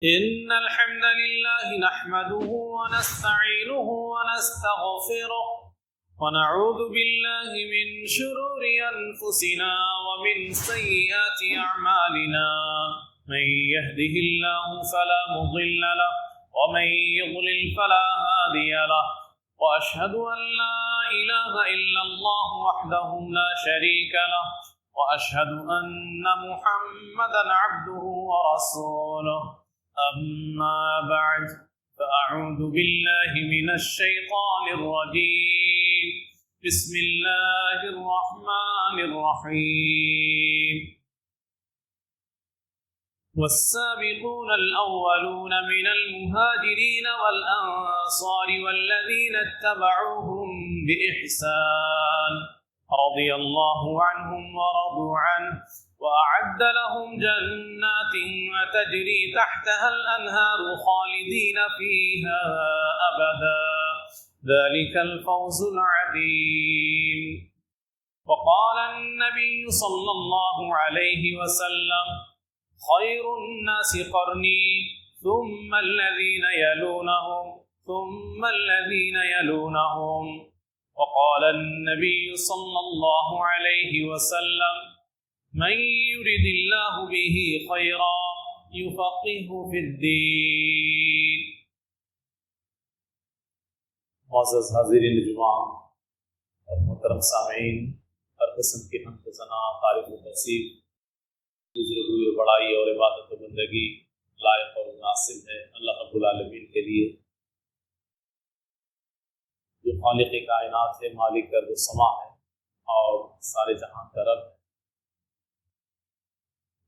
إن الحمد لله نحمده ونستعينه ونستغفره ونعوذ بالله من شرور أنفسنا ومن سيئات أعمالنا من يهده الله فلا مضل له ومن يضلل فلا هادي له وأشهد أن لا إله إلا الله وحده لا شريك له وأشهد أن محمدا عبده ورسوله أما بعد فأعوذ بالله من الشيطان الرجيم بسم الله الرحمن الرحيم والسابقون الأولون من المهاجرين والأنصار والذين اتبعوهم بإحسان رضي الله عنهم ورضوا عنه وأعد لهم جنات تجري تحتها الأنهار خالدين فيها أبدا ذلك الفوز العظيم. وقال النبي صلى الله عليه وسلم خير الناس قرني ثم الذين يلونهم ثم الذين يلونهم. وقال النبي صلى الله عليه وسلم من يرد الله به خيرا يفقهه في الدين. معزز حاضرین جمعہ اور محترم سامعین، ہر قسم کی حمد و ثنا، تعریف و تقسیم دوسرے ہوئی بڑائی اور عبادت و بندگی لائق اور مناسب ہے اللہ رب العالمین کے لیے، جو خالق کائنات ہے، مالک ارض و سما ہے اور سارے جہاں کا رب ہے.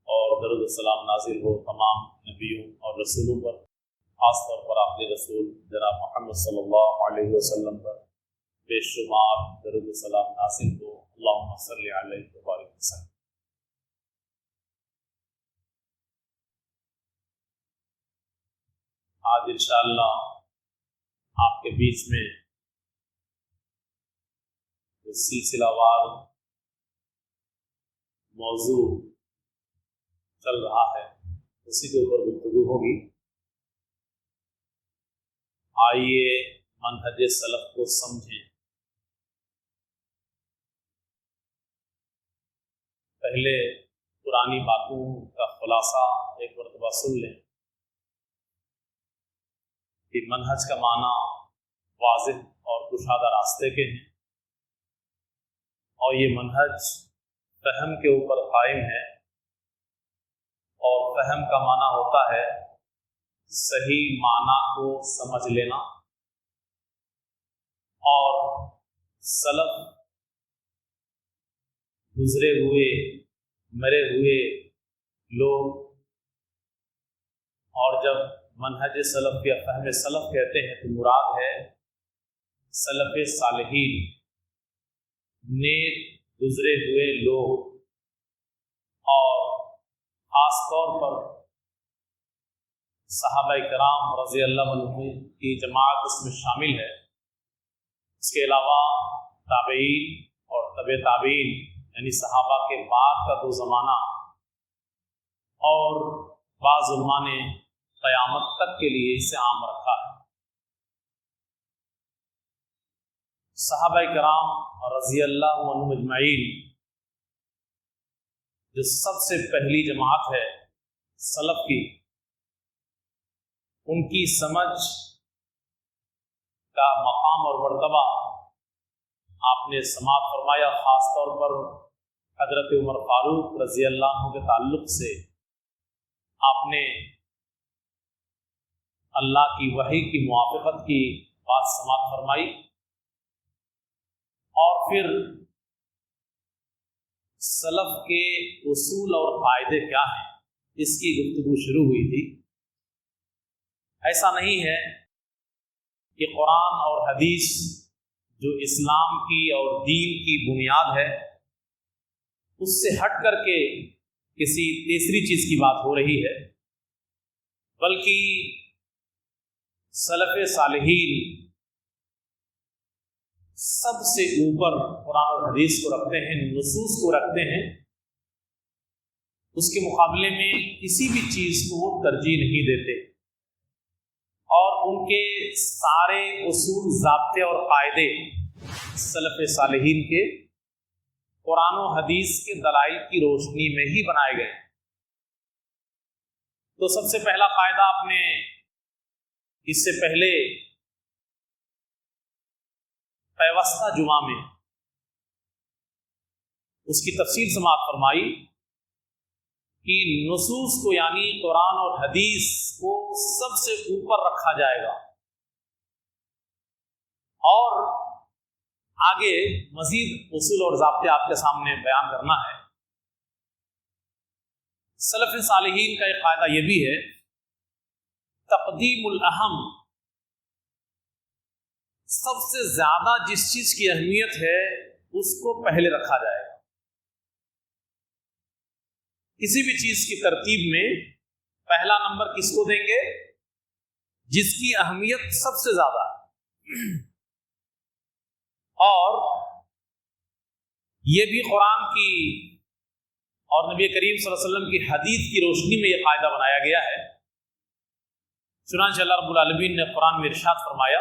اور درود و سلام نازل ہو تمام نبیوں اور رسولوں پر، خاص طور پر آخری رسول جناب محمد صلی اللہ علیہ وسلم پر بے شمار درود و سلام نازل ہو. اللہم صلی علیہ وبارک وسلم. آج انشاءاللہ آپ کے بیچ میں جو سلسلہ وار موضوع چل رہا ہے اسی کے اوپر گفتگو ہوگی. آئیے منہج سلف کو سمجھیں. پہلے پرانی باتوں کا خلاصہ ایک مرتبہ سن لیں کہ منہج کا معنی واضح اور کشادہ راستے کے ہیں، اور یہ منہج فہم کے اوپر قائم ہے، اور فہم کا معنی ہوتا ہے صحیح معنی کو سمجھ لینا. اور سلف گزرے ہوئے مرے ہوئے لوگ، اور جب منہج سلف یا فہم سلف کہتے ہیں تو مراد ہے سلف صالحین، نیک گزرے ہوئے لوگ، اور خاص طور پر صحابہ کرام رضی اللہ عنہم کی جماعت اس میں شامل ہے. اس کے علاوہ تابعین اور تبع تابعین یعنی صحابہ کے بعد کا دو زمانہ، اور بعض علماء نے قیامت تک کے لیے اسے عام رکھا ہے. صحابہ کرام رضی اللہ عنہم اجمعین جو سب سے پہلی جماعت ہے سلف کی، ان کی سمجھ کا مقام اور مرتبہ آپ نے سماعت فرمایا. خاص طور پر حضرت عمر فاروق رضی اللہ عنہ کے تعلق سے آپ نے اللہ کی وحی کی موافقت کی بات سماعت فرمائی، اور پھر سلف کے اصول اور قاعدے کیا ہیں اس کی گفتگو شروع ہوئی تھی. ایسا نہیں ہے کہ قرآن اور حدیث جو اسلام کی اور دین کی بنیاد ہے اس سے ہٹ کر کے کسی تیسری چیز کی بات ہو رہی ہے، بلکہ سلف صالحین سب سے اوپر قرآن اور حدیث کو رکھتے ہیں، نصوص کو رکھتے ہیں، اس کے مقابلے میں کسی بھی چیز کو ترجیح نہیں دیتے. اور ان کے سارے اصول، ضابطے اور قاعدے سلف صالحین کے قرآن و حدیث کے دلائل کی روشنی میں ہی بنائے گئے۔ تو سب سے پہلا قاعدہ آپ نے اس سے پہلے پیوستہ جمعہ میں اس کی تفصیل سماعت فرمائی کہ نصوص کو یعنی قرآن اور حدیث کو سب سے اوپر رکھا جائے گا، اور آگے مزید اصول اور ضابطے آپ کے سامنے بیان کرنا ہے۔ سلف صالحین کا ایک قاعدہ یہ بھی ہے، تقدیم الاہم، سب سے زیادہ جس چیز کی اہمیت ہے اس کو پہلے رکھا جائے گا۔ کسی بھی چیز کی ترتیب میں پہلا نمبر کس کو دیں گے؟ جس کی اہمیت سب سے زیادہ ہے۔ اور یہ بھی قرآن کی اور نبی کریم صلی اللہ علیہ وسلم کی حدیث کی روشنی میں یہ قاعدہ بنایا گیا ہے۔ چنانچہ اللہ رب العالمین نے قرآن میں ارشاد فرمایا،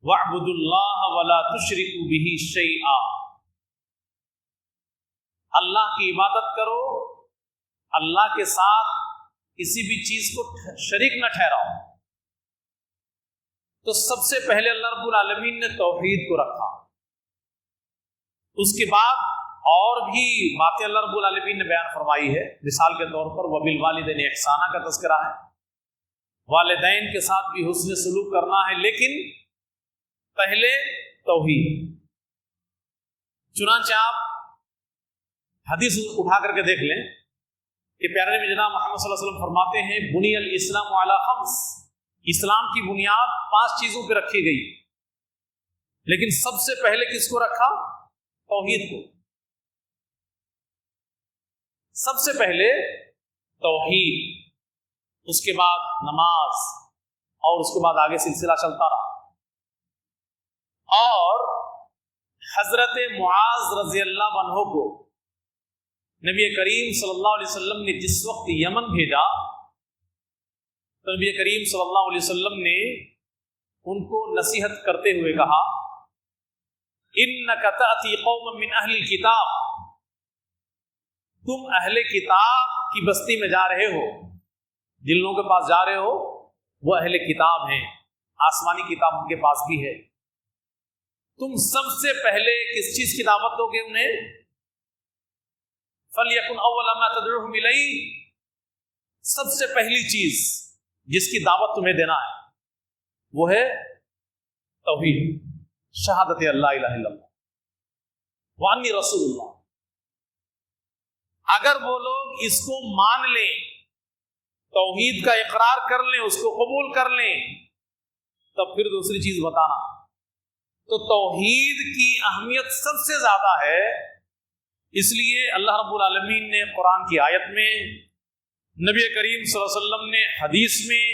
وَاعْبُدُوا اللَّهَ وَلَا تُشْرِكُوا بِهِ شَيْئًا، اللہ کی عبادت کرو، اللہ کے ساتھ کسی بھی چیز کو شریک نہ ٹھہراؤ۔ تو سب سے پہلے اللہ رب العالمین نے توحید کو رکھا، اس کے بعد اور بھی باتیں اللہ رب العالمین نے بیان فرمائی ہے۔ مثال کے طور پر وَبِالْوَالِدَيْنِ إِحْسَانًا کا تذکرہ ہے، والدین کے ساتھ بھی حسن سلوک کرنا ہے، لیکن پہلے توحید۔ چنانچہ آپ حدیث اٹھا کر کے دیکھ لیں کہ پیارے نبی جناب محمد صلی اللہ علیہ وسلم فرماتے ہیں، بنی الاسلام علی خمس، اسلام کی بنیاد 5 چیزوں پہ رکھی گئی، لیکن سب سے پہلے کس کو رکھا؟ توحید کو۔ سب سے پہلے توحید، اس کے بعد نماز، اور اس کے بعد آگے سلسلہ چلتا رہا۔ اور حضرت معاذ رضی اللہ عنہ کو نبی کریم صلی اللہ علیہ وسلم نے جس وقت یمن بھیجا تو نبی کریم صلی اللہ علیہ وسلم نے ان کو نصیحت کرتے ہوئے کہا، اِنَّكَ تَأْتِي قَوْمًا مِّنْ أَهْلِ الْكِتَابِ، تم اہل کتاب کی بستی میں جا رہے ہو، جن لوگوں کے پاس جا رہے ہو وہ اہل کتاب ہیں، آسمانی کتاب ان کے پاس بھی ہے۔ تم سب سے پہلے کس چیز کی دعوت دو گے انہیں؟ فَلْيَكُنْ أَوَّلَ مَا تَدْعُوهُمْ إِلَيْهِ، سب سے پہلی چیز جس کی دعوت تمہیں دینا ہے وہ ہے توحید، شہادت اللہ الہ الا اللہ وانی رسول اللہ۔ اگر وہ لوگ اس کو مان لیں، توحید کا اقرار کر لیں، اس کو قبول کر لیں، تب پھر دوسری چیز بتانا۔ تو توحید کی اہمیت سب سے زیادہ ہے، اس لیے اللہ رب العالمین نے قرآن کی آیت میں، نبی کریم صلی اللہ علیہ وسلم نے حدیث میں،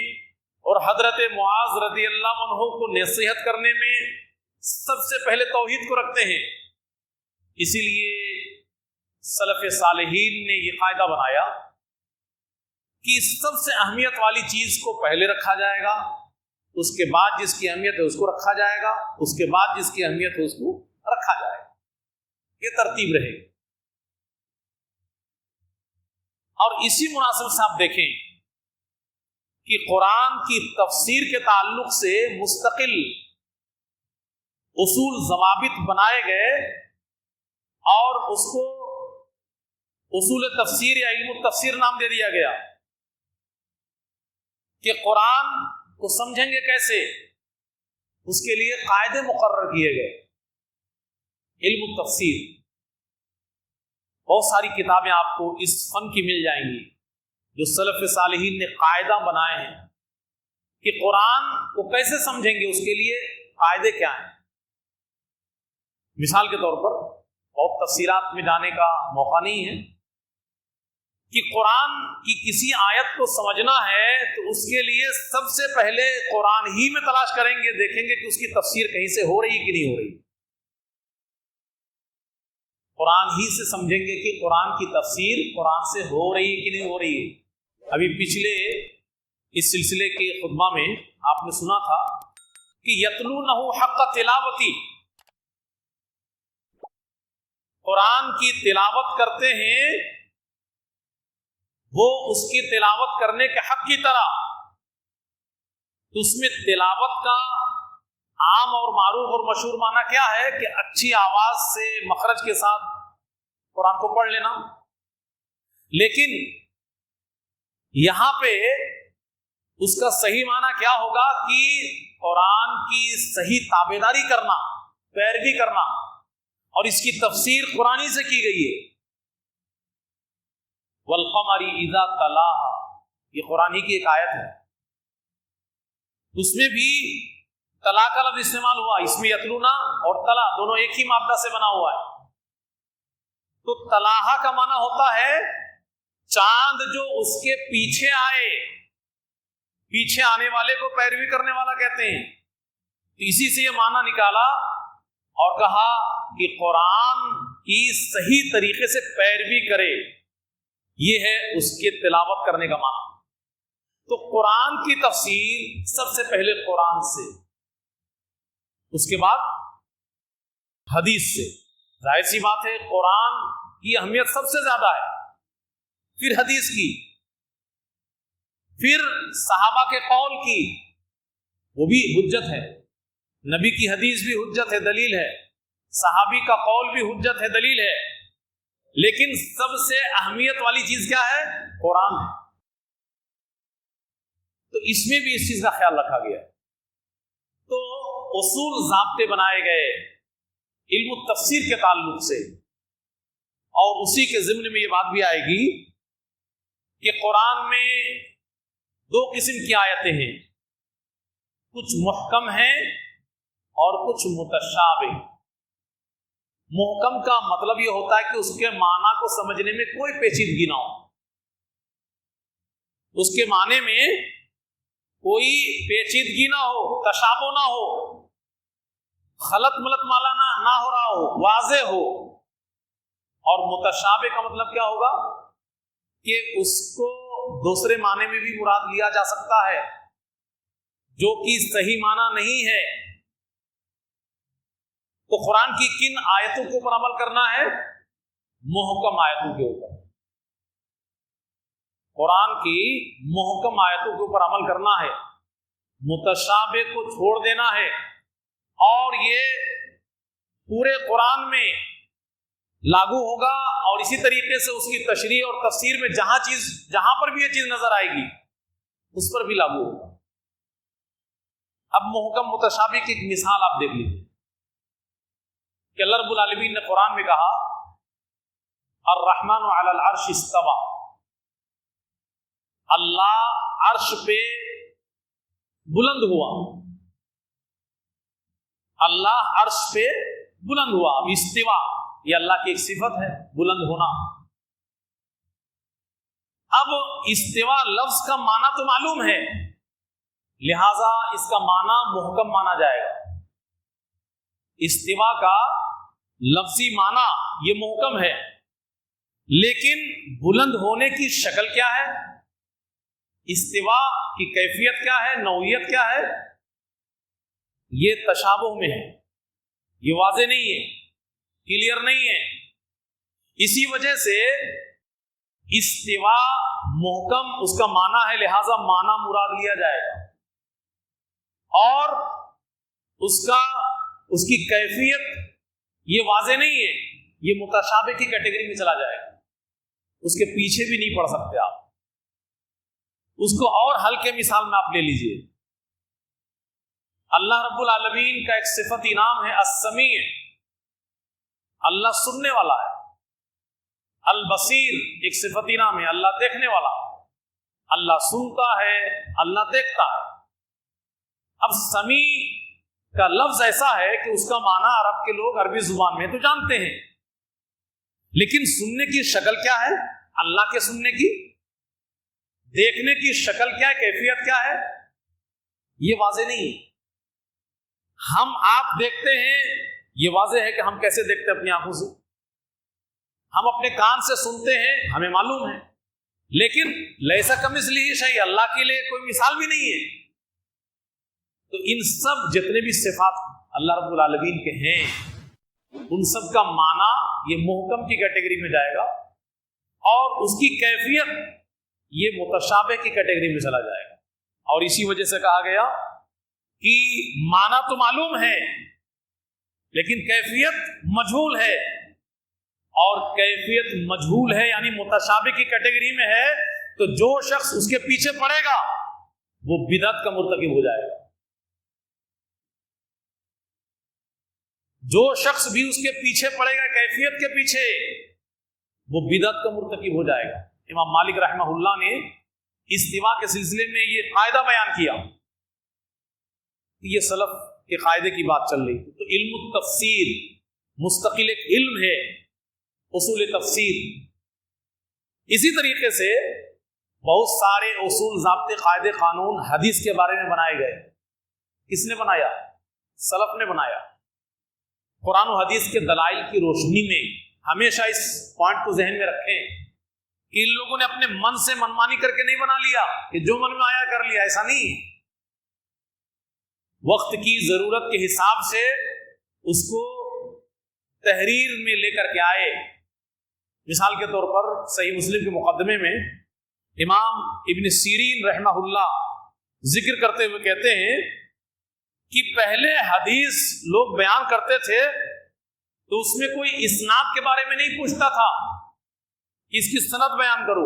اور حضرت معاذ رضی اللہ عنہ کو نصیحت کرنے میں سب سے پہلے توحید کو رکھتے ہیں۔ اسی لیے سلف صالحین نے یہ قاعدہ بنایا کہ سب سے اہمیت والی چیز کو پہلے رکھا جائے گا، اس کے بعد جس کی اہمیت ہے اس کو رکھا جائے گا، اس کے بعد جس کی اہمیت ہے اس کو رکھا جائے گا، یہ ترتیب رہے گی۔ اور اسی مناسبت سے آپ دیکھیں کہ قرآن کی تفسیر کے تعلق سے مستقل اصول ضوابط بنائے گئے، اور اس کو اصول تفسیر یا علم التفسیر نام دے دیا گیا کہ قرآن کو سمجھیں گے کیسے، اس کے لیے قاعدے مقرر کیے گئے۔ علم التفسیر، بہت ساری کتابیں آپ کو اس فن کی مل جائیں گی جو سلف صالحین نے قاعدہ بنائے ہیں کہ قرآن کو کیسے سمجھیں گے، اس کے لیے قاعدے کیا ہیں۔ مثال کے طور پر بہت تفصیلات میں جانے کا موقع نہیں ہے کہ قرآن کی کسی آیت کو سمجھنا ہے تو اس کے لیے سب سے پہلے قرآن ہی میں تلاش کریں گے، دیکھیں گے کہ اس کی تفسیر کہیں سے ہو رہی ہے کہ نہیں ہو رہی۔ قرآن ہی سے سمجھیں گے کہ قرآن کی تفسیر قرآن سے ہو رہی ہے کہ نہیں ہو رہی ہے۔ ابھی پچھلے اس سلسلے کے خطبہ میں آپ نے سنا تھا کہ یتلونہ حق تلاوتی، قرآن کی تلاوت کرتے ہیں وہ اس کی تلاوت کرنے کے حق کی طرح. تو اس میں تلاوت کا عام اور معروف اور مشہور معنی کیا ہے کہ اچھی آواز سے مخرج کے ساتھ قرآن کو پڑھ لینا. لیکن یہاں پہ اس کا صحیح معنی کیا ہوگا کہ قرآن کی صحیح تابعداری کرنا، پیروی کرنا، اور اس کی تفسیر قرآنی سے کی گئی ہے. والقمر اذا تلاہا، یہ قرآنی کی ایک آیت ہے، اس میں بھی تلا کا لفظ استعمال ہوا. اس میں یتلونا اور تلا دونوں ایک ہی مادہ سے بنا ہوا ہے. تو تلاہا کا معنی ہوتا ہے چاند جو اس کے پیچھے آئے، پیچھے آنے والے کو پیروی کرنے والا کہتے ہیں. اسی سے یہ معنی نکالا اور کہا کہ قرآن کی صحیح طریقے سے پیروی کرے، یہ ہے اس کے تلاوت کرنے کا معنی. تو قرآن کی تفسیر سب سے پہلے قرآن سے، اس کے بعد حدیث سے. ظاہر سی بات ہے قرآن کی اہمیت سب سے زیادہ ہے، پھر حدیث کی، پھر صحابہ کے قول کی، وہ بھی حجت ہے. نبی کی حدیث بھی حجت ہے، دلیل ہے. صحابی کا قول بھی حجت ہے، دلیل ہے. لیکن سب سے اہمیت والی چیز کیا ہے؟ قرآن ہے. تو اس میں بھی اس چیز کا خیال رکھا گیا. تو اصول ضابطے بنائے گئے علم التفسیر کے تعلق سے، اور اسی کے ضمن میں یہ بات بھی آئے گی کہ قرآن میں دو قسم کی آیتیں ہیں، کچھ محکم ہیں اور کچھ متشابہ. محکم کا مطلب یہ ہوتا ہے کہ اس کے معنی کو سمجھنے میں کوئی پیچیدگی نہ ہو، اس کے معنی میں کوئی پیچیدگی نہ ہو، تشابہ نہ ہو، خلط ملط مالا نہ ہو رہا ہو، واضح ہو. اور متشابہ کا مطلب کیا ہوگا کہ اس کو دوسرے معنی میں بھی مراد لیا جا سکتا ہے جو کہ صحیح معنی نہیں ہے. تو قرآن کی کن آیتوں کے اوپر عمل کرنا ہے؟ محکم آیتوں کے اوپر. قرآن کی محکم آیتوں کے اوپر عمل کرنا ہے، متشابہ کو چھوڑ دینا ہے. اور یہ پورے قرآن میں لاگو ہوگا، اور اسی طریقے سے اس کی تشریح اور تفسیر میں جہاں پر بھی یہ چیز نظر آئے گی اس پر بھی لاگو ہوگا. اب محکم متشابہ کی ایک مثال آپ دیکھ لیجیے کہ اللہ رب العالمین نے قرآن میں کہا الرحمن علی العرش استوى، اللہ عرش پہ بلند ہوا. اللہ عرش پہ بلند ہوا. اب استوا یہ اللہ کی ایک صفت ہے، بلند ہونا. اب استوا لفظ کا معنی تو معلوم ہے، لہذا اس کا معنی محکم مانا جائے گا. استوا کا لفظی معنی یہ محکم ہے، لیکن بلند ہونے کی شکل کیا ہے، استوا کی کیفیت کیا ہے، نوعیت کیا ہے، یہ تشابہ میں ہے، یہ واضح نہیں ہے، کلیئر نہیں ہے. اسی وجہ سے استوا محکم اس کا معنی ہے، لہذا معنی مراد لیا جائے گا، اور اس کی کیفیت یہ واضح نہیں ہے، یہ متشابہ کی کیٹیگری میں چلا جائے گا. اس کے پیچھے بھی نہیں پڑ سکتے آپ. اس کو اور ہلکے مثال میں آپ لے لیجئے. اللہ رب العالمین کا ایک صفت انعام ہے السمیع، اللہ سننے والا ہے. البصیر ایک صفت انعام ہے، اللہ دیکھنے والا. اللہ سنتا ہے، اللہ دیکھتا ہے. اب سمیع کا لفظ ایسا ہے کہ اس کا معنی عرب کے لوگ عربی زبان میں تو جانتے ہیں، لیکن سننے کی شکل کیا ہے، اللہ کے سننے کی، دیکھنے کی شکل کیا ہے، کیفیت کیا ہے، یہ واضح نہیں ہے. ہم آپ دیکھتے ہیں، یہ واضح ہے کہ ہم کیسے دیکھتے ہیں اپنی آنکھوں سے. ہم اپنے کان سے سنتے ہیں، ہمیں معلوم ہے، لیکن لیسا کمثلہ شیء، اللہ کے لیے کوئی مثال بھی نہیں ہے۔ تو ان سب جتنے بھی صفات اللہ رب العالمین کے ہیں ان سب کا معنی یہ محکم کی کیٹیگری میں جائے گا، اور اس کی کیفیت یہ متشابہ کی کیٹیگری میں چلا جائے گا۔ اور اسی وجہ سے کہا گیا کہ معنی تو معلوم ہے لیکن کیفیت مجہول ہے، اور کیفیت مجہول ہے یعنی متشابہ کی کیٹیگری میں ہے، تو جو شخص اس کے پیچھے پڑے گا وہ بدعت کا مرتکب ہو جائے گا۔ جو شخص بھی اس کے پیچھے پڑے گا کیفیت کے پیچھے، وہ بدعت کا مرتکب ہو جائے گا۔ امام مالک رحمہ اللہ نے استوا کے سلسلے میں یہ قاعدہ بیان کیا، یہ سلف کے قاعدے کی بات چل رہی تھی۔ تو علم التفسیر مستقل ایک علم ہے، اصول تفسیر۔ اسی طریقے سے بہت سارے اصول، ضابطے، قاعدے، قانون حدیث کے بارے میں بنائے گئے۔ کس نے بنایا؟ سلف نے بنایا۔ قرآن و حدیث کے دلائل کی روشنی میں ہمیشہ اس پوائنٹ کو ذہن میں رکھیں کہ ان لوگوں نے اپنے من سے منمانی کر کے نہیں بنا لیا کہ جو من میں آیا کر لیا، ایسا نہیں۔ وقت کی ضرورت کے حساب سے اس کو تحریر میں لے کر کے آئے۔ مثال کے طور پر صحیح مسلم کے مقدمے میں امام ابن سیرین رحمہ اللہ ذکر کرتے ہوئے کہتے ہیں کہ پہلے حدیث لوگ بیان کرتے تھے تو اس میں کوئی اسناد کے بارے میں نہیں پوچھتا تھا کہ اس کی سند بیان کرو،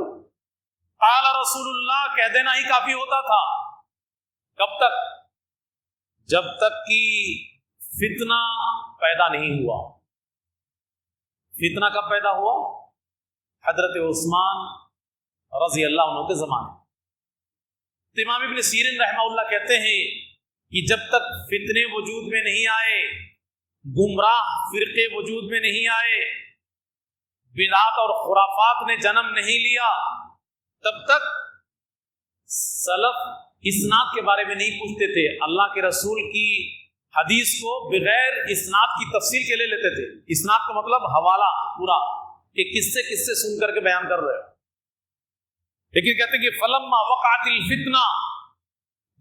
قال رسول اللہ کہہ دینا ہی کافی ہوتا تھا۔ کب تک؟ جب تک کہ فتنہ پیدا نہیں ہوا۔ فتنہ کب پیدا ہوا؟ حضرت عثمان رضی اللہ عنہ کے زمانے۔ تو امام ابن سیرین رحمہ اللہ کہتے ہیں کہ جب تک فتنے وجود میں نہیں آئے، گمراہ فرقے وجود میں نہیں آئے، بدعات اور خرافات نے جنم نہیں لیا، تب تک سلف اسناد کے بارے میں نہیں پوچھتے تھے۔ اللہ کے رسول کی حدیث کو بغیر اسناد کی تفصیل کے لے لیتے تھے۔ اسناد کا مطلب حوالہ پورا، کہ کس سے سن کر کے بیان کر رہے ہو۔ لیکن کہتے ہیں کہ فلما وقعت الفتنہ،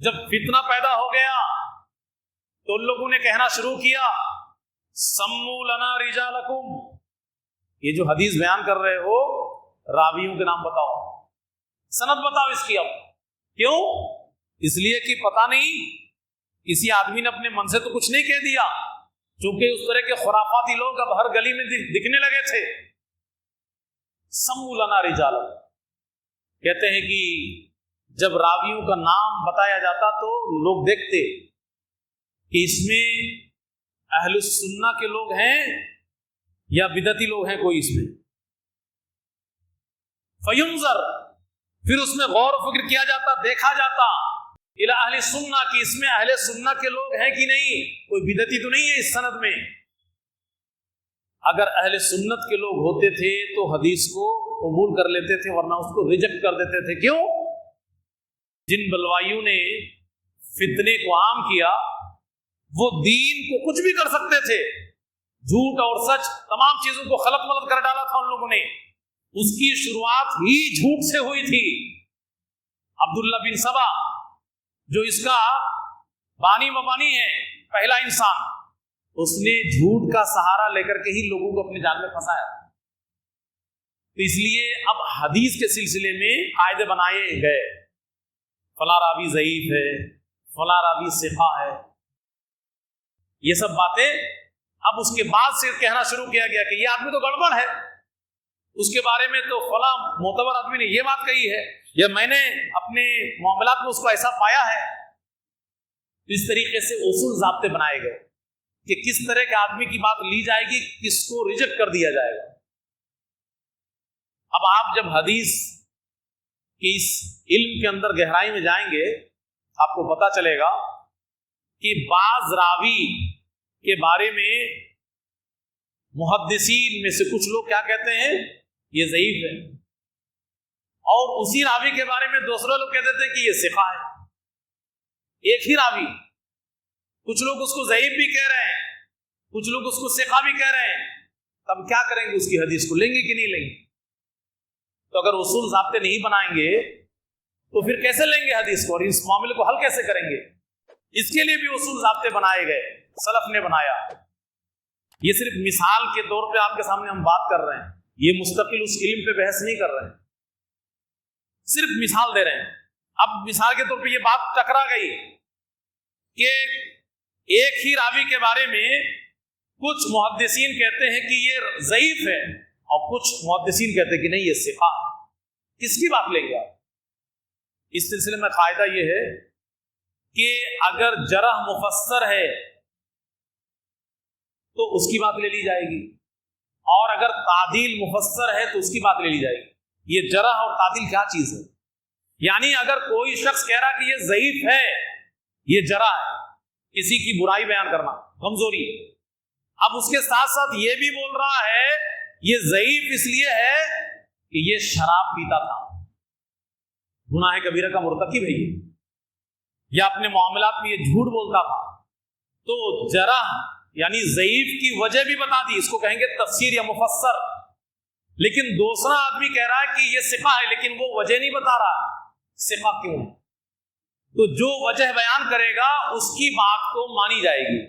جب فتنہ پیدا ہو گیا تو ان لوگوں نے کہنا شروع کیا سمو لنا رجالکم، یہ جو حدیث بیان کر رہے ہو راویوں کے نام بتاؤ، سند بتاؤ اس کی۔ اب کیوں؟ اس لیے کہ پتہ نہیں کسی آدمی نے اپنے من سے تو کچھ نہیں کہہ دیا، چونکہ اس طرح کے خرافاتی لوگ اب ہر گلی میں دکھنے لگے تھے۔ سمو لنا رجالکم، کہتے ہیں کہ جب راویوں کا نام بتایا جاتا تو لوگ دیکھتے کہ اس میں اہل السنہ کے لوگ ہیں یا بدعتی لوگ ہیں کوئی اس میں۔ فینظر، پھر اس میں غور و فکر کیا جاتا، دیکھا جاتا الی اہل سنہ کہ اس میں اہل سنہ کے لوگ ہیں کہ نہیں، کوئی بدعتی تو نہیں ہے اس سند میں۔ اگر اہل سنت کے لوگ ہوتے تھے تو حدیث کو قبول کر لیتے تھے، ورنہ اس کو ریجیکٹ کر دیتے تھے۔ کیوں؟ جن بلوائیوں نے فتنے کو عام کیا وہ دین کو کچھ بھی کر سکتے تھے، جھوٹ اور سچ تمام چیزوں کو خلط ملط کر ڈالا تھا ان لوگوں نے۔ اس کی شروعات ہی جھوٹ سے ہوئی تھی۔ عبداللہ بن سبا جو اس کا بانی مبانی ہے، پہلا انسان، اس نے جھوٹ کا سہارا لے کر کے ہی لوگوں کو اپنے جال میں پھنسایا۔ تو اس لیے اب حدیث کے سلسلے میں قاعدے بنائے گئے، فلاں راوی ضعیف ہے، فلاں راوی ثقہ ہے، یہ سب باتیں اب اس کے بعد سے کہنا شروع کیا گیا کہ یہ آدمی تو گڑبڑ ہے، اس کے بارے میں تو فلاں معتبر آدمی نے یہ بات کہی ہے، یا میں نے اپنے معاملات میں اس کو ایسا پایا ہے۔ اس طریقے سے اصول ضابطے بنائے گئے کہ کس طرح کے آدمی کی بات لی جائے گی، کس کو ریجیکٹ کر دیا جائے گا۔ اب آپ جب حدیث کہ اس علم کے اندر گہرائی میں جائیں گے آپ کو پتا چلے گا کہ بعض راوی کے بارے میں محدثین میں سے کچھ لوگ کیا کہتے ہیں، یہ ضعیف ہے، اور اسی راوی کے بارے میں دوسرے لوگ کہتے تھے کہ یہ ثقہ ہے۔ ایک ہی راوی، کچھ لوگ اس کو ضعیف بھی کہہ رہے ہیں، کچھ لوگ اس کو ثقہ بھی کہہ رہے ہیں، تب کیا کریں گے؟ اس کی حدیث کو لیں گے کہ نہیں لیں گے؟ تو اگر اصول ضابطے نہیں بنائیں گے تو پھر کیسے لیں گے حدیث کو اور اس معاملے کو حل کیسے کریں گے؟ اس کے لیے بھی اصول ضابطے بنائے گئے، سلف نے بنایا۔ یہ صرف مثال کے طور پہ آپ کے سامنے ہم بات کر رہے ہیں، یہ مستقل اس علم پہ بحث نہیں کر رہے ہیں، صرف مثال دے رہے ہیں۔ اب مثال کے طور پہ یہ بات ٹکرا گئی کہ ایک ہی راوی کے بارے میں کچھ محدثین کہتے ہیں کہ یہ ضعیف ہے اور کچھ محدثین کہتے ہیں کہ نہیں یہ ثقہ ہے، کس کی بات لیں گے آپ؟ اس سلسلے میں قاعدہ یہ ہے کہ اگر جرح مفسر ہے تو اس کی بات لے لی جائے گی، اور اگر تعدیل مفسر ہے تو اس کی بات لے لی جائے گی۔ یہ جرح اور تعدیل کیا چیز ہے؟ یعنی اگر کوئی شخص کہہ رہا کہ یہ ضعیف ہے، یہ جرح ہے، کسی کی برائی بیان کرنا، کمزوری، اب اس کے ساتھ ساتھ یہ بھی بول رہا ہے یہ ضعیف اس لیے ہے کہ یہ شراب پیتا تھا، گناہ کبیرہ کا مرتکب ہے یہ، یا اپنے معاملات میں یہ جھوٹ بولتا تھا، تو جرح یعنی ضعیف کی وجہ بھی بتا دی، اس کو کہیں گے تفسیر یا مفسر۔ لیکن دوسرا آدمی کہہ رہا ہے کہ یہ ثقہ ہے، لیکن وہ وجہ نہیں بتا رہا ثقہ کیوں ہے، تو جو وجہ بیان کرے گا اس کی بات کو مانی جائے گی۔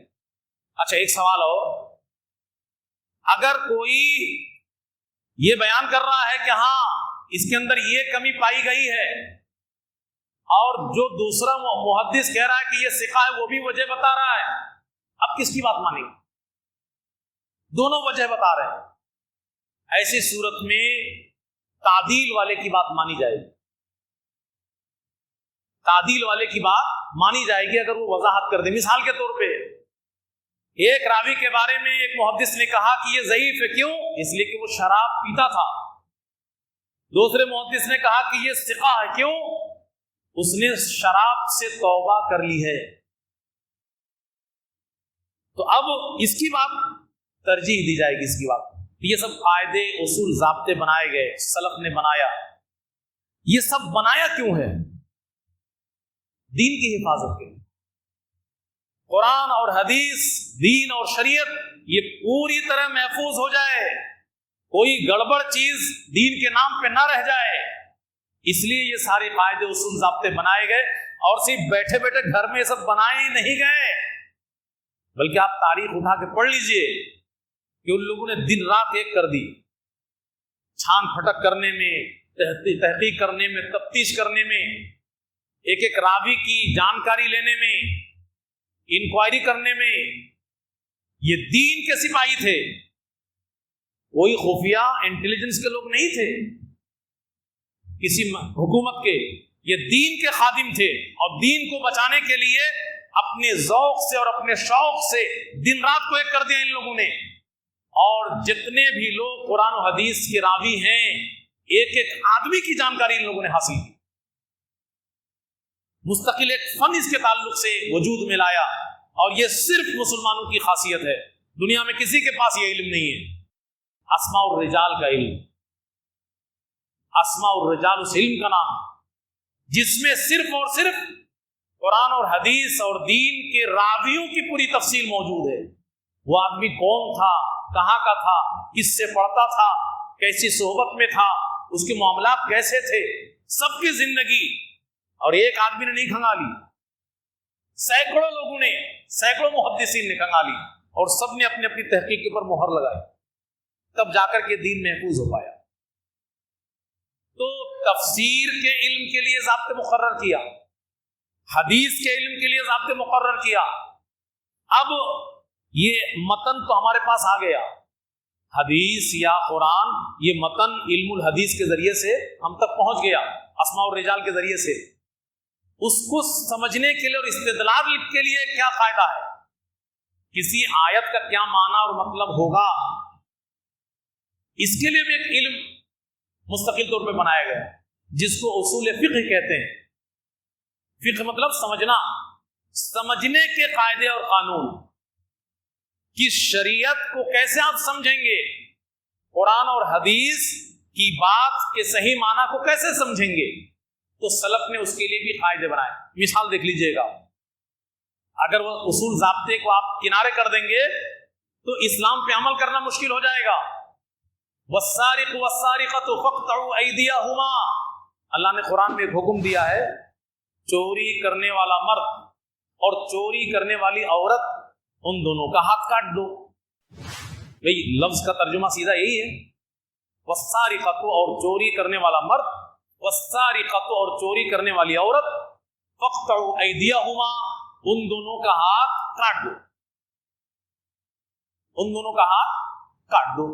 اچھا ایک سوال ہو، اگر کوئی یہ بیان کر رہا ہے کہ ہاں اس کے اندر یہ کمی پائی گئی ہے، اور جو دوسرا محدث کہہ رہا ہے کہ یہ ثقہ ہے وہ بھی وجہ بتا رہا ہے، اب کس کی بات مانیں گے؟ دونوں وجہ بتا رہے ہیں، ایسی صورت میں تعدیل والے کی بات مانی جائے گی، تعدیل والے کی بات مانی جائے گی اگر وہ وضاحت کر دے۔ مثال کے طور پہ ایک راوی کے بارے میں ایک محدث نے کہا کہ یہ ضعیف ہے، کیوں؟ اس لیے کہ وہ شراب پیتا تھا۔ دوسرے محدث نے کہا کہ یہ ثقہ ہے، کیوں؟ اس نے شراب سے توبہ کر لی ہے۔ تو اب اس کی بات ترجیح دی جائے گی، اس کی بات۔ یہ سب قاعدے اصول ضابطے بنائے گئے، سلف نے بنایا۔ یہ سب بنایا کیوں ہے؟ دین کی حفاظت کے لیے۔ قرآن اور حدیث، دین اور شریعت یہ پوری طرح محفوظ ہو جائے، کوئی گڑبڑ چیز دین کے نام پہ نہ رہ جائے، اس لیے یہ سارے قاعدے اصول ضابطے بنائے گئے۔ اور صرف بیٹھے بیٹھے گھر میں یہ سب بنائے ہی نہیں گئے، بلکہ آپ تاریخ اٹھا کے پڑھ لیجئے کہ ان لوگوں نے دن رات ایک کر دی، چھان پھٹک کرنے میں، تحقیق کرنے میں، تفتیش کرنے میں، ایک ایک راوی کی جانکاری لینے میں، انکوائری کرنے میں۔ یہ دین کے سپاہی تھے، کوئی خفیہ انٹیلیجنس کے لوگ نہیں تھے کسی حکومت کے، یہ دین کے خادم تھے، اور دین کو بچانے کے لیے اپنے ذوق سے اور اپنے شوق سے دن رات کو ایک کر دیا ان لوگوں نے۔ اور جتنے بھی لوگ قرآن و حدیث کے راوی ہیں، ایک ایک آدمی کی جانکاری ان لوگوں نے حاصل کی، مستقل ایک فن اس کے تعلق سے وجود میں لایا۔ اور یہ صرف مسلمانوں کی خاصیت ہے، دنیا میں کسی کے پاس یہ علم نہیں ہے، اسماء الرجال کا علم۔ اسماء الرجال اس علم کا نام ہے جس میں صرف اور صرف قرآن اور حدیث اور دین کے راویوں کی پوری تفصیل موجود ہے۔ وہ آدمی کون تھا، کہاں کا تھا، کس سے پڑھتا تھا، کیسی صحبت میں تھا، اس کے معاملات کیسے تھے، سب کی زندگی، اور ایک آدمی نے نہیں کھنگالی، سینکڑوں لوگوں نے، سینکڑوں محدثین نے کھنگالی، اور سب نے اپنی اپنی تحقیق کے اوپر مہر لگائی، تب جا کر کے دین محفوظ ہو پایا۔ تو تفسیر کے علم کے لیے ضابطے مقرر کیا، حدیث کے علم کے لیے ضابطے مقرر کیا۔ اب یہ متن تو ہمارے پاس آ گیا، حدیث یا قرآن، یہ متن علم الحدیث کے ذریعے سے ہم تک پہنچ گیا، اسماء الرجال کے ذریعے سے۔ اس کو سمجھنے کے لیے اور استدلال کے لیے کیا قاعدہ ہے، کسی آیت کا کیا معنی اور مطلب ہوگا، اس کے لیے بھی ایک علم مستقل طور پہ بنایا گیا جس کو اصول فقہ کہتے ہیں۔ فقہ مطلب سمجھنا، سمجھنے کے قاعدے اور قانون، کہ شریعت کو کیسے آپ سمجھیں گے، قرآن اور حدیث کی بات کے صحیح معنی کو کیسے سمجھیں گے، تو سلف نے اس کے لیے بھی قاعدے بنائے۔ مثال دیکھ لیجئے گا، اگر وہ اصول ضابطے کو آپ کنارے کر دیں گے تو اسلام پہ عمل کرنا مشکل ہو جائے گا۔ والسارق والسارقۃ فاقطعوا ایدیہما، اللہ نے قرآن میں ایک حکم دیا ہے، چوری کرنے والا مرد اور چوری کرنے والی عورت ان دونوں کا ہاتھ کاٹ دو۔ بھئی لفظ کا ترجمہ سیدھا یہی ہے، والسارقۃ اور چوری کرنے والا مرد، والسارقۃ اور چوری کرنے والی عورت، فاقطعوا ایدیہما ان دونوں کا ہاتھ کاٹ دو، ان دونوں کا ہاتھ کاٹ دو۔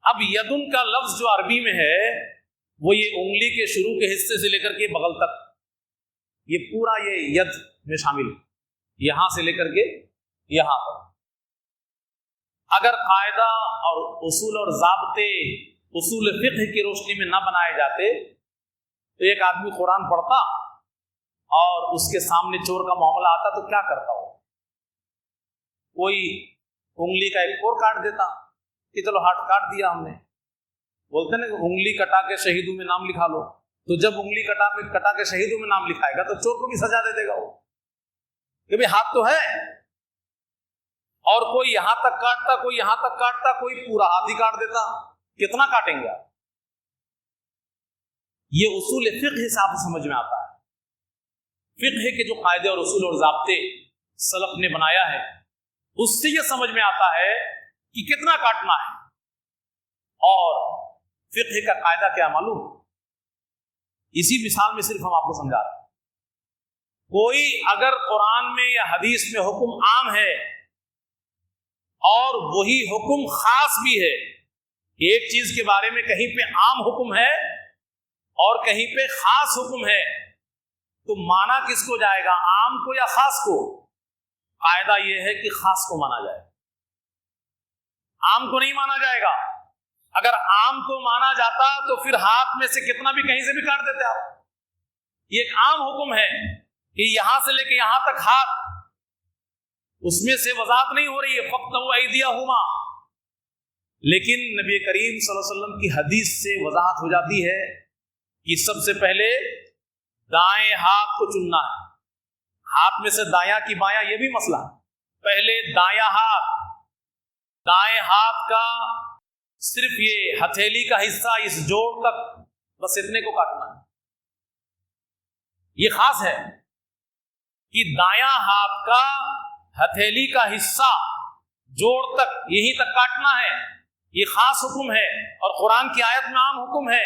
اب یدن کا لفظ جو عربی میں ہے وہ یہ انگلی کے شروع کے حصے سے لے کر کے بغل تک، یہ پورا یہ ید میں شامل ہے، یہاں سے لے کر کے یہاں تک۔ اگر قاعدہ اور اصول اور ضابطے اصول فقہ کی روشنی میں نہ بنائے جاتے تو ایک آدمی قرآن پڑھتا اور اس کے سامنے چور کا معاملہ آتا تو کیا کرتا ہو؟ کوئی انگلی کا ایک اور کاٹ دیتا کہ چلو ہاتھ کاٹ دیا ہم نے، بولتے نا کہ انگلی کٹا کے شہیدوں میں نام لکھا لو، تو جب انگلی کٹا کے شہیدوں میں نام لکھائے گا تو چور کو بھی سزا دے دے گا وہ، کہ بھئی ہاتھ تو ہے۔ اور کوئی یہاں تک کاٹتا، کوئی یہاں تک کاٹتا، کوئی پورا ہاتھ ہی کاٹ دیتا، کتنا کاٹیں گے آپ؟ یہ اصول فقہ حساب سے سمجھ میں آتا ہے، فقہ کے جو قاعدے اور اصول اور ضابطے سلف نے بنایا ہے اس سے یہ سمجھ میں آتا ہے کہ کتنا کاٹنا ہے۔ اور فقہ کا قاعدہ کیا معلوم؟ اسی مثال میں صرف ہم آپ کو سمجھا رہے ہیں، کوئی اگر قرآن میں یا حدیث میں حکم عام ہے اور وہی حکم خاص بھی ہے، ایک چیز کے بارے میں کہیں پہ عام حکم ہے اور کہیں پہ خاص حکم ہے، تو مانا کس کو جائے گا، عام کو یا خاص کو؟ قاعدہ یہ ہے کہ خاص کو مانا جائے، عام کو نہیں مانا جائے گا۔ اگر عام کو مانا جاتا تو پھر ہاتھ میں سے کتنا بھی کہیں سے بھی کاٹ دیتے آپ۔ یہ ایک عام حکم ہے کہ یہاں سے لے کے یہاں تک ہاتھ، اس میں سے وضاحت نہیں ہو رہی ہے فاقطعوا ایدیہما، لیکن نبی کریم صلی اللہ علیہ وسلم کی حدیث سے وضاحت ہو جاتی ہے کہ سب سے پہلے دائیں ہاتھ کو چننا ہے، ہاتھ میں سے دایاں کی بایاں یہ بھی مسئلہ ہے، پہلے دایاں ہاتھ، دائیں ہاتھ کا صرف یہ ہتھیلی کا حصہ اس جوڑ تک، بس اتنے کو کاٹنا ہے۔ یہ خاص ہے کہ دایاں ہاتھ کا ہتھیلی کا حصہ جوڑ تک یہیں تک کاٹنا ہے، یہ خاص حکم ہے اور قرآن کی آیت میں عام حکم ہے،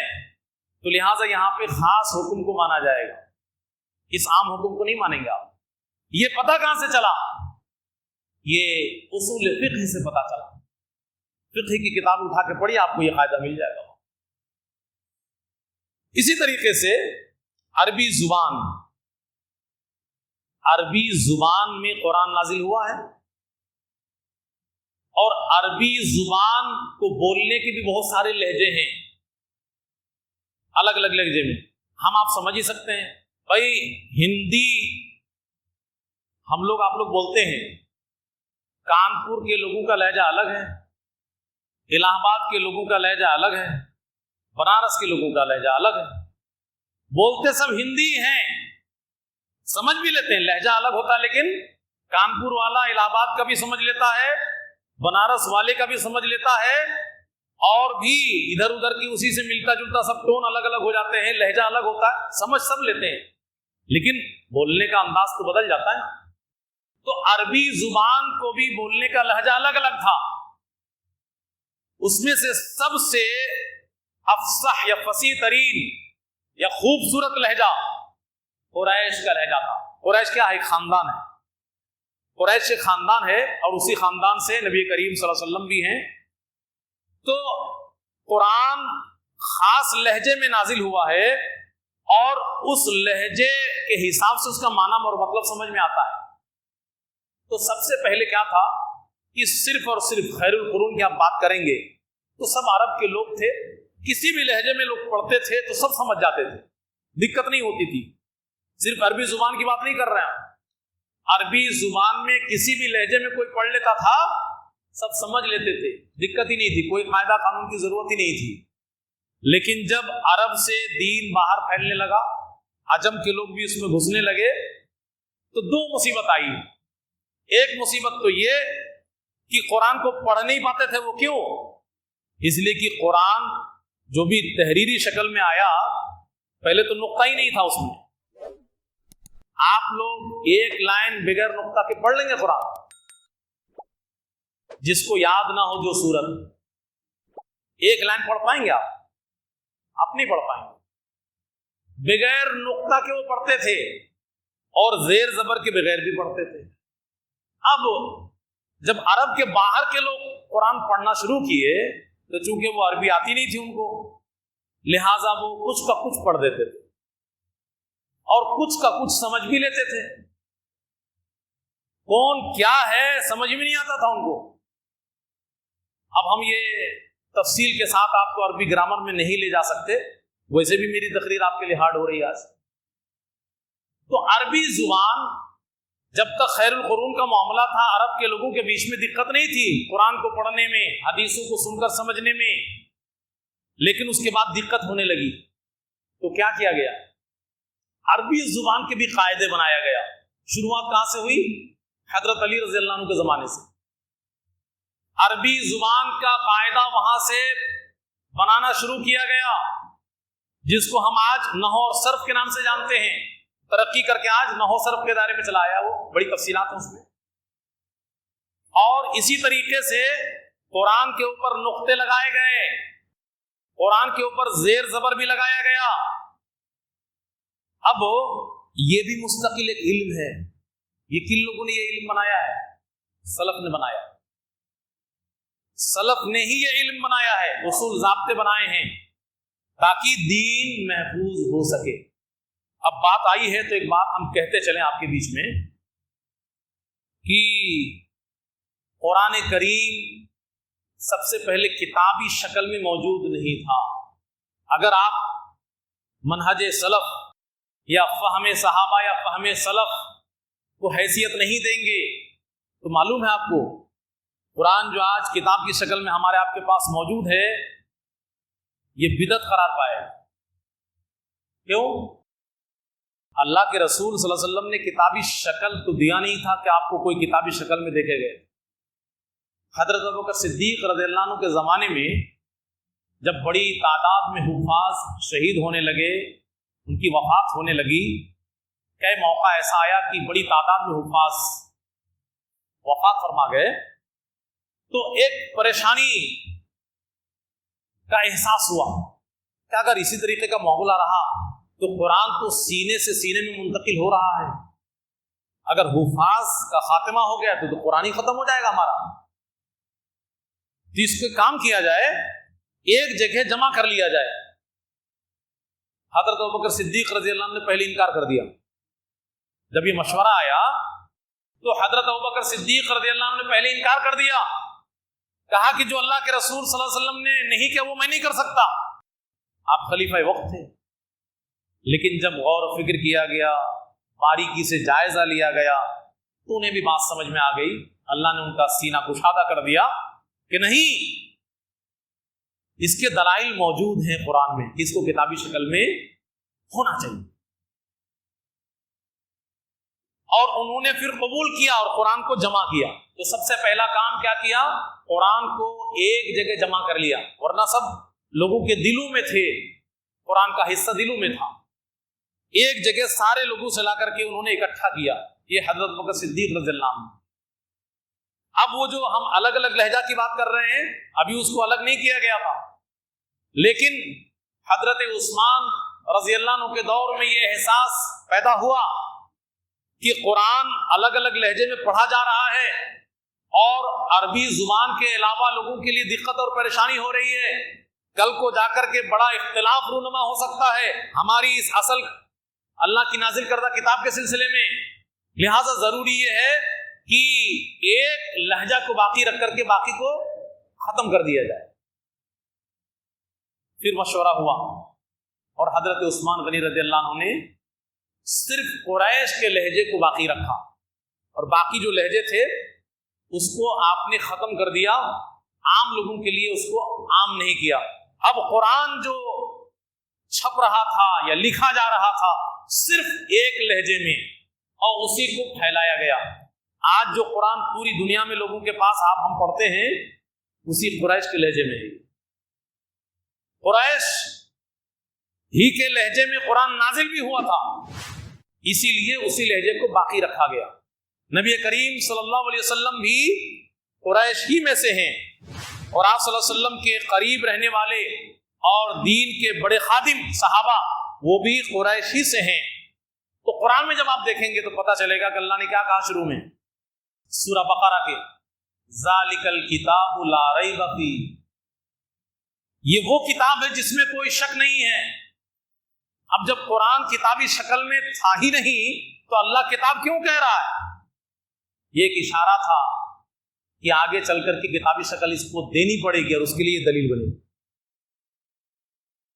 تو لہٰذا یہاں پہ خاص حکم کو مانا جائے گا، اس عام حکم کو نہیں مانیں گے آپ۔ یہ پتہ کہاں سے چلا؟ یہ اصول فقہ سے پتہ چلا، فقہ کی کتاب اٹھا کے پڑھیے آپ کو یہ قاعدہ مل جائے گا۔ اسی طریقے سے عربی زبان میں قرآن نازل ہوا ہے، اور عربی زبان کو بولنے کے بھی بہت سارے لہجے ہیں، الگ الگ لہجے میں ہم آپ سمجھ ہی سکتے ہیں۔ بھائی ہندی ہم لوگ آپ لوگ بولتے ہیں، کانپور کے لوگوں کا لہجہ الگ ہے، الہ آباد کے لوگوں کا لہجہ الگ ہے، بنارس کے لوگوں کا لہجہ الگ ہے، بولتے سب ہندی ہیں، سمجھ بھی لیتے ہیں، لہجہ الگ ہوتا ہے، لیکن کانپور والا الہ آباد کا بھی سمجھ لیتا ہے، بنارس والے کا بھی سمجھ لیتا ہے، اور بھی ادھر ادھر کی اسی سے ملتا جلتا سب ٹون الگ الگ ہو جاتے ہیں، لہجہ الگ ہوتا ہے، سمجھ سب لیتے ہیں، لیکن بولنے کا انداز تو بدل جاتا ہے نا۔ تو عربی زبان کو بھی بولنے کا لہجہ الگ الگ تھا، اس میں سے سب سے افصح یا فصیح ترین یا خوبصورت لہجہ قریش کا لہجہ تھا۔ قریش کیا ہے؟ ایک خاندان ہے، قریش ایک خاندان ہے، اور اسی خاندان سے نبی کریم صلی اللہ علیہ وسلم بھی ہیں۔ تو قرآن خاص لہجے میں نازل ہوا ہے، اور اس لہجے کے حساب سے اس کا معنی اور مطلب سمجھ میں آتا ہے۔ تو سب سے پہلے کیا تھا کہ صرف اور صرف خیر القرون کی آپ بات کریں گے تو سب عرب کے لوگ تھے، کسی بھی لہجے میں لوگ پڑھتے تھے تو سب سمجھ جاتے تھے، دقت نہیں ہوتی تھی۔ صرف عربی زبان کی بات نہیں کر رہے ہیں، عربی زبان میں کسی بھی لہجے میں کوئی پڑھ لیتا تھا، سب سمجھ لیتے تھے، دقت ہی نہیں تھی، کوئی قاعدہ قانون کی ضرورت ہی نہیں تھی۔ لیکن جب عرب سے دین باہر پھیلنے لگا، عجم کے لوگ بھی اس میں گھسنے لگے، تو دو مصیبت آئی۔ ایک مصیبت تو یہ کہ قرآن کو پڑھ نہیں پاتے تھے، وہ کیوں؟ اس لیے کہ قرآن جو بھی تحریری شکل میں آیا پہلے تو نقطہ ہی نہیں تھا اس میں. آپ لوگ ایک لائن بغیر نقطہ کے پڑھ لیں گے قرآن، جس کو یاد نہ ہو جو سورت، ایک لائن پڑھ پائیں گے آپ نہیں پڑھ پائیں گے. بغیر نقطہ کے وہ پڑھتے تھے اور زیر زبر کے بغیر بھی پڑھتے تھے. اب جب عرب کے باہر کے لوگ قرآن پڑھنا شروع کیے تو چونکہ وہ عربی آتی نہیں تھی ان کو، لہٰذا وہ کچھ کا کچھ پڑھ دیتے تھے اور کچھ کا کچھ سمجھ بھی لیتے تھے. کون کیا ہے سمجھ میں نہیں آتا تھا ان کو. اب ہم یہ تفصیل کے ساتھ آپ کو عربی گرامر میں نہیں لے جا سکتے، ویسے بھی میری تقریر آپ کے لیے ہارڈ ہو رہی ہے آج. تو عربی زبان جب تک خیر القرون کا معاملہ تھا، عرب کے لوگوں کے بیچ میں دقت نہیں تھی قرآن کو پڑھنے میں، حدیثوں کو سن کر سمجھنے میں. لیکن اس کے بعد دقت ہونے لگی تو کیا کیا گیا؟ عربی زبان کے بھی قاعدے بنایا گیا. شروعات کہاں سے ہوئی؟ حضرت علی رضی اللہ عنہ کے زمانے سے. عربی زبان کا قاعدہ وہاں سے بنانا شروع کیا گیا، جس کو ہم آج نحو اور صرف کے نام سے جانتے ہیں. ترقی کر کے آج نحو صرف کے دائرے میں چلا آیا، وہ بڑی تفصیلات ہیں اس میں. اور اسی طریقے سے قرآن کے اوپر نقطے لگائے گئے، قرآن کے اوپر زیر زبر بھی لگایا گیا. اب یہ بھی مستقل ایک علم ہے. یہ کن لوگوں نے یہ علم بنایا ہے؟ سلف نے بنایا. سلف نے ہی یہ علم بنایا ہے، اصول ضابطے بنائے ہیں تاکہ دین محفوظ ہو سکے. اب بات آئی ہے تو ایک بات ہم کہتے چلیں آپ کے بیچ میں کہ قرآن کریم سب سے پہلے کتابی شکل میں موجود نہیں تھا. اگر آپ منہج سلف یا فہم صحابہ یا فہم سلف کو حیثیت نہیں دیں گے تو معلوم ہے آپ کو قرآن جو آج کتاب کی شکل میں ہمارے آپ کے پاس موجود ہے یہ بدعت قرار پائے. کیوں؟ اللہ کے رسول صلی اللہ علیہ وسلم نے کتابی شکل تو دیا نہیں تھا کہ آپ کو کوئی کتابی شکل میں دیکھے گئے. حضرت ابوبکر صدیق رضی اللہ عنہ کے زمانے میں جب بڑی تعداد میں حفاظ شہید ہونے لگے، ان کی وفات ہونے لگی، کئی موقع ایسا آیا کہ بڑی تعداد میں حفاظ وفات فرما گئے، تو ایک پریشانی کا احساس ہوا کہ اگر اسی طریقے کا معاملہ رہا تو قرآن تو سینے سے سینے میں منتقل ہو رہا ہے، اگر حفاظ کا خاتمہ ہو گیا تو قرآن ہی ختم ہو جائے گا ہمارا. تو اس کے کام کیا جائے، ایک جگہ جمع کر لیا جائے. حضرت ابوبکر صدیق رضی اللہ عنہ نے پہلے انکار کر دیا. جب یہ مشورہ آیا تو حضرت ابوبکر صدیق رضی اللہ عنہ نے پہلے انکار کر دیا، کہا کہ جو اللہ کے رسول صلی اللہ علیہ وسلم نے نہیں کیا وہ میں نہیں کر سکتا. آپ خلیفہ وقت تھے، لیکن جب غور و فکر کیا گیا، باریکی سے جائزہ لیا گیا تو انہیں بھی بات سمجھ میں آ گئی. اللہ نے ان کا سینہ کشادہ کر دیا کہ نہیں، اس کے دلائل موجود ہیں قرآن میں، اس کو کتابی شکل میں ہونا چاہیے. اور انہوں نے پھر قبول کیا اور قرآن کو جمع کیا. تو سب سے پہلا کام کیا کیا؟ قرآن کو ایک جگہ جمع کر لیا، ورنہ سب لوگوں کے دلوں میں تھے، قرآن کا حصہ دلوں میں تھا. ایک جگہ سارے لوگوں سے لا کر کے انہوں نے اکٹھا کیا. یہ حضرت ابوبکر صدیق رضی اللہ عنہ. اب وہ جو ہم الگ الگ لہجہ کی بات کر رہے ہیں ابھی اس کو الگ نہیں کیا گیا تھا، لیکن حضرت عثمان رضی اللہ عنہ کے دور میں یہ احساس پیدا ہوا کہ قرآن الگ الگ لہجے میں پڑھا جا رہا ہے اور عربی زبان کے علاوہ لوگوں کے لیے دقت اور پریشانی ہو رہی ہے. کل کو جا کر کے بڑا اختلاف رونما ہو سکتا ہے ہماری اس اصل اللہ کی نازل کردہ کتاب کے سلسلے میں. لہٰذا ضروری یہ ہے کہ ایک لہجہ کو باقی رکھ کر کے باقی کو ختم کر دیا جائے. پھر مشورہ ہوا اور حضرت عثمان غنی رضی اللہ عنہ نے صرف قریش کے لہجے کو باقی رکھا اور باقی جو لہجے تھے اس کو آپ نے ختم کر دیا، عام لوگوں کے لیے اس کو عام نہیں کیا. اب قرآن جو چھپ رہا تھا یا لکھا جا رہا تھا صرف ایک لہجے میں اور اسی کو پھیلایا گیا. آج جو قرآن پوری دنیا میں لوگوں کے پاس ہم پڑھتے ہیں اسی قریش کے لہجے میں ہے. قریش ہی کے لہجے میں قرآن نازل بھی ہوا تھا، اسی لیے اسی لہجے کو باقی رکھا گیا۔ نبی کریم صلی اللہ علیہ وسلم بھی قریش ہی میں سے ہیں، اور آپ صلی اللہ علیہ وسلم کے قریب رہنے والے اور دین کے بڑے خادم صحابہ وہ بھی قریش ہی سے ہیں۔ تو قرآن میں جب آپ دیکھیں گے تو پتہ چلے گا کہ اللہ نے کیا کہا شروع میں سورہ بقرہ کے، ذالک الکتاب لا ریب فیہ، یہ وہ کتاب ہے جس میں کوئی شک نہیں ہے۔ اب جب قرآن کتابی شکل میں تھا ہی نہیں تو اللہ کتاب کیوں کہہ رہا ہے؟ یہ ایک اشارہ تھا کہ آگے چل کر کے کتابی شکل اس کو دینی پڑے گی اور اس کے لیے دلیل بنے گی۔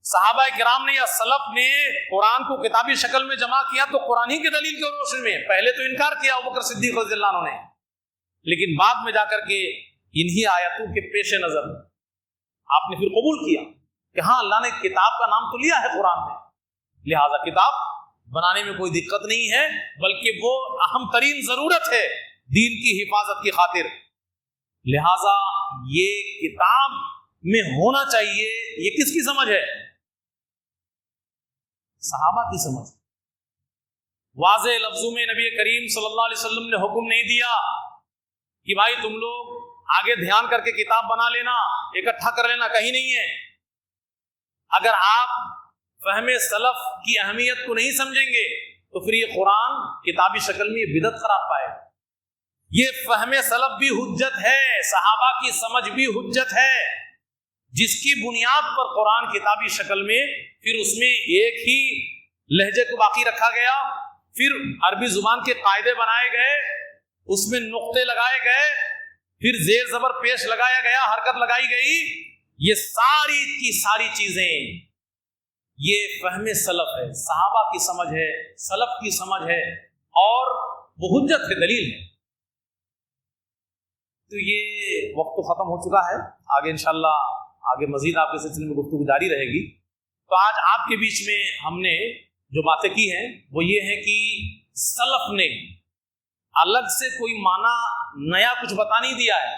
صحابہ کرام نے یا سلف نے قرآن کو کتابی شکل میں جمع کیا تو قرآن ہی کی دلیل کے روشنی میں پہلے تو انکار کیا ابوبکر صدیق رضی اللہ عنہ نے، لیکن بعد میں جا کر کے انہی آیتوں کے پیش نظر آپ نے پھر قبول کیا کہ ہاں اللہ نے کتاب کا نام تو لیا ہے قرآن میں، لہذا کتاب بنانے میں کوئی دقت نہیں ہے، بلکہ وہ اہم ترین ضرورت ہے دین کی حفاظت کی خاطر، لہذا یہ کتاب میں ہونا چاہیے۔ یہ کس کی سمجھ ہے؟ صحابہ کی سمجھ۔ واضح لفظوں میں نبی کریم صلی اللہ علیہ وسلم نے حکم نہیں دیا کہ بھائی تم لوگ آگے دھیان کر کے کتاب بنا لینا، اکٹھا کر لینا، کہیں نہیں ہے۔ اگر آپ فہم سلف کی اہمیت کو نہیں سمجھیں گے تو پھر یہ قرآن کتابی شکل میں یہ بدعت قرار پائے گا۔ یہ فہم سلف بھی حجت ہے، صحابہ کی سمجھ بھی حجت ہے، جس کی بنیاد پر قرآن کتابی شکل میں پھر اس میں ایک ہی لہجے کو باقی رکھا گیا، پھر عربی زبان کے قاعدے بنائے گئے، اس میں نقطے لگائے گئے، پھر زیر زبر پیش لگایا گیا، حرکت لگائی گئی، یہ ساری کی ساری چیزیں یہ فہم سلف ہے، صحابہ کی سمجھ ہے، سلف کی سمجھ ہے، اور وہ حجت ہے، دلیل ہے۔ تو یہ وقت تو ختم ہو چکا ہے، آگے انشاءاللہ آگے مزید آپ کے سلسلے میں گفتگو جاری رہے گی۔ تو آج آپ کے بیچ میں ہم نے جو باتیں کی ہیں وہ یہ ہے کہ سلف نے الگ سے کوئی معنی نیا کچھ بتا نہیں دیا ہے،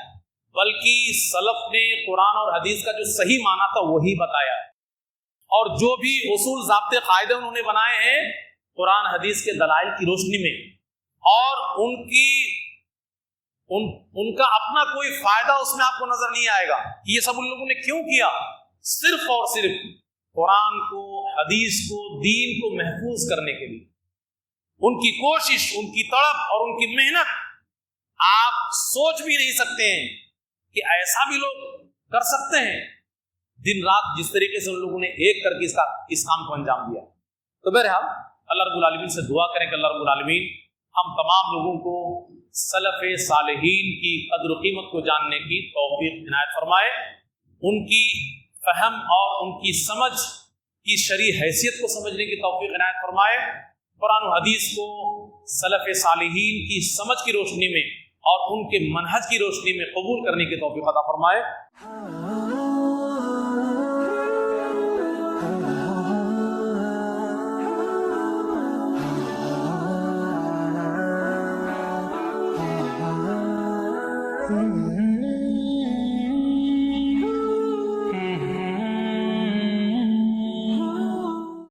بلکہ سلف نے قرآن اور حدیث کا جو صحیح معنی تھا وہی بتایا ہے، اور جو بھی اصول ضابطے قاعدے انہوں نے بنائے ہیں قرآن حدیث کے دلائل کی روشنی میں، اور ان کا اپنا کوئی فائدہ اس میں آپ کو نظر نہیں آئے گا کہ یہ سب ان لوگوں نے کیوں کیا، صرف اور صرف قرآن کو، حدیث کو، دین کو محفوظ کرنے کے لیے ان کی کوشش، ان کی تڑپ اور ان کی محنت آپ سوچ بھی نہیں سکتے ہیں کہ ایسا بھی لوگ کر سکتے ہیں، دن رات جس طریقے سے ان لوگوں نے ایک کر کے اس کام کو انجام دیا۔ تو بہرحال اللہ رب العالمین سے دعا کریں کہ اللہ رب العالمین ہم تمام لوگوں کو سلف صالحین کی قدر و قیمت کو جاننے کی توفیق عنایت فرمائے، ان کی فہم اور ان کی سمجھ کی شرعی حیثیت کو سمجھنے کی توفیق عنایت فرمائے، قرآن و حدیث کو سلف صالحین کی سمجھ کی روشنی میں اور ان کے منہج کی روشنی میں قبول کرنے کی توفیق عطا فرمائے۔ Mm-hmm.